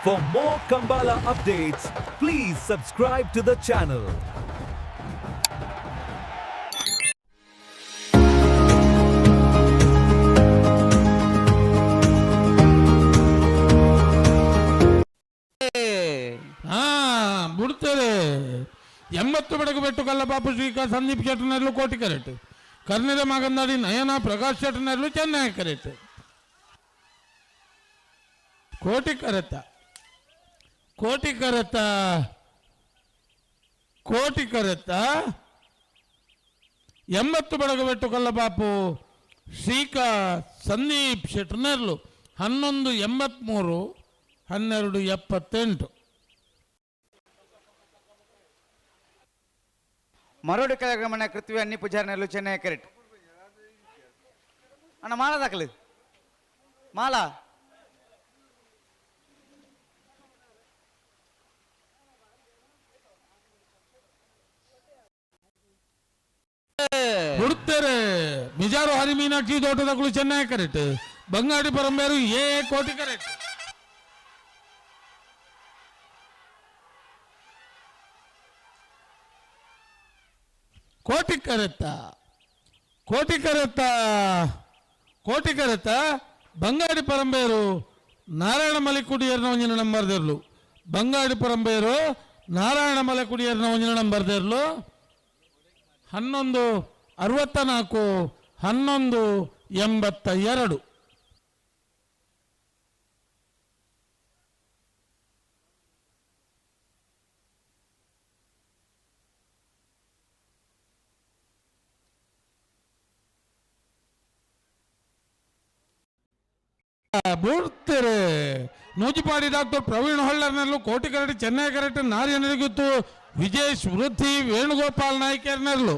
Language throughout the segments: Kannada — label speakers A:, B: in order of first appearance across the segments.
A: For more Kambala updates, please subscribe to the channel.
B: ಬಿಡ್ತಾರೆ 80 ಬೆಳಕು ಬೆಟ್ಟು ಕಲ್ಲಪಾಪು ಶ್ರೀಕಾ ಸಂದೀಪ್ ಶೆಟ್ಟನರ್ಲು ಕೋಟಿ ಕರೆಕ್ಟ್ ಕರ್ನೆರ ಮಾಗಂದಾಡಿ ನಯನ ಪ್ರಕಾಶ್ ಶೆಟ್ಟನರ್ಲು ಚೆನ್ನೈ ಕರೆಕ್ಟ್ ಕೋಟಿ ಕರೆತ 80 ಬೆಳಕು ಬೆಟ್ಟು ಕಲ್ಲಪಾಪು ಶ್ರೀಕಾ ಸಂದೀಪ್ ಶೆಟ್ಟನರ್ಲು 1183 1278
C: ಮರೋಡಿ ಕಲಾಗ್ರಮಣ ಕೃತ್ವಿ ಅನ್ನಿ ಪೂಜಾರನೆಲ್ಲು ಚೆನ್ನೈ ಕರೆಕ್ಟ್ ಅಣ್ಣ ಮಾಲಾ ದಾಖಲೆ ಮಾಲಾ
B: ಬಿಡುತ್ತಾರೆ ಮಿಜಾರು ಹರಿ ಮೀನಾಕ್ಷಿ ತೋಟದಗಳು ಚೆನ್ನೈ ಕರೆಕ್ಟ್ ಬಂಗಾಡಿ ಪರಂಬೇರು ಕೋಟಿ ಕರೆಕ್ಟ್ ಕೋಟಿ ಕರೆತ ಬಂಗಾಡಿ ಪರಂಬೇರು ನಾರಾಯಣ ಮಲಿಕುಡಿಯರ್ನ ಒಂಜಿನ ನಂಬರ್ದಿರ್ಲು ಬಂಗಾಡಿ ಪರಂಬೇರು ನಾರಾಯಣ ಮಲಿಕುಡಿಯರ್ನ ಒಂಜಿನ ನಂಬರ್ದಿರ್ಲು 1164 1182 ಬೂಡ್ತಾರೆ ನೂಜಿಪಾಡಿ ಡಾಕ್ಟರ್ ಪ್ರವೀಣ್ ಹೊಳ್ಳರ್ನಲ್ಲೂ ಕೋಟಿ ಕರೆಕ್ಟ್ ಚೆನ್ನೈ ಕರೆಕ್ಟ್ ನಾರಿಯನರಿಗಿತ್ತು ವಿಜೇಶ್ ವೃದ್ಧಿ ವೇಣುಗೋಪಾಲ್ ನಾಯ್ಕರ್ನರ್ಲು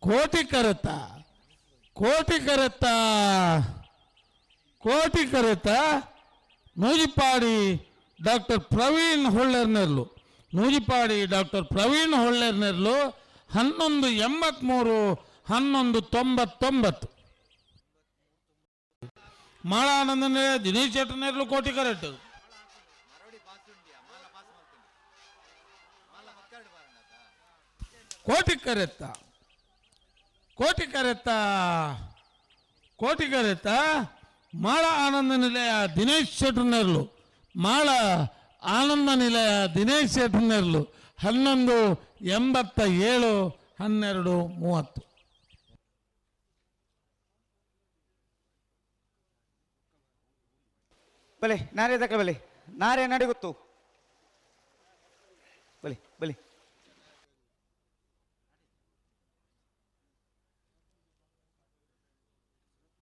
B: ಕೋಟಿ ಕರೆತ ನೂಜಿಪಾಡಿ ಡಾಕ್ಟರ್ ಪ್ರವೀಣ್ ಹೊಳ್ಳರ್ನರ್ಲು 1183 1199 ಮಾಳಾನಂದನೇ ದಿನೇಶ್ ಶೆಟ್ಟನರ್ಲು ಕೋಟಿ ಕರೆಕ್ಟ್ ಕೋಟಿ ಕರೆತ ಮಾಳ ಆನಂದ ನಿಲಯ ದಿನೇಶ್ ಶೆಟ್ಟನರ್ಲು 1187 1230
C: ಬಲೆ ನಾರೇ ದಾಖಲೆ ಬಲೆ ನಾರೇ ನಡಿ ಗೊತ್ತು ಬಲೆ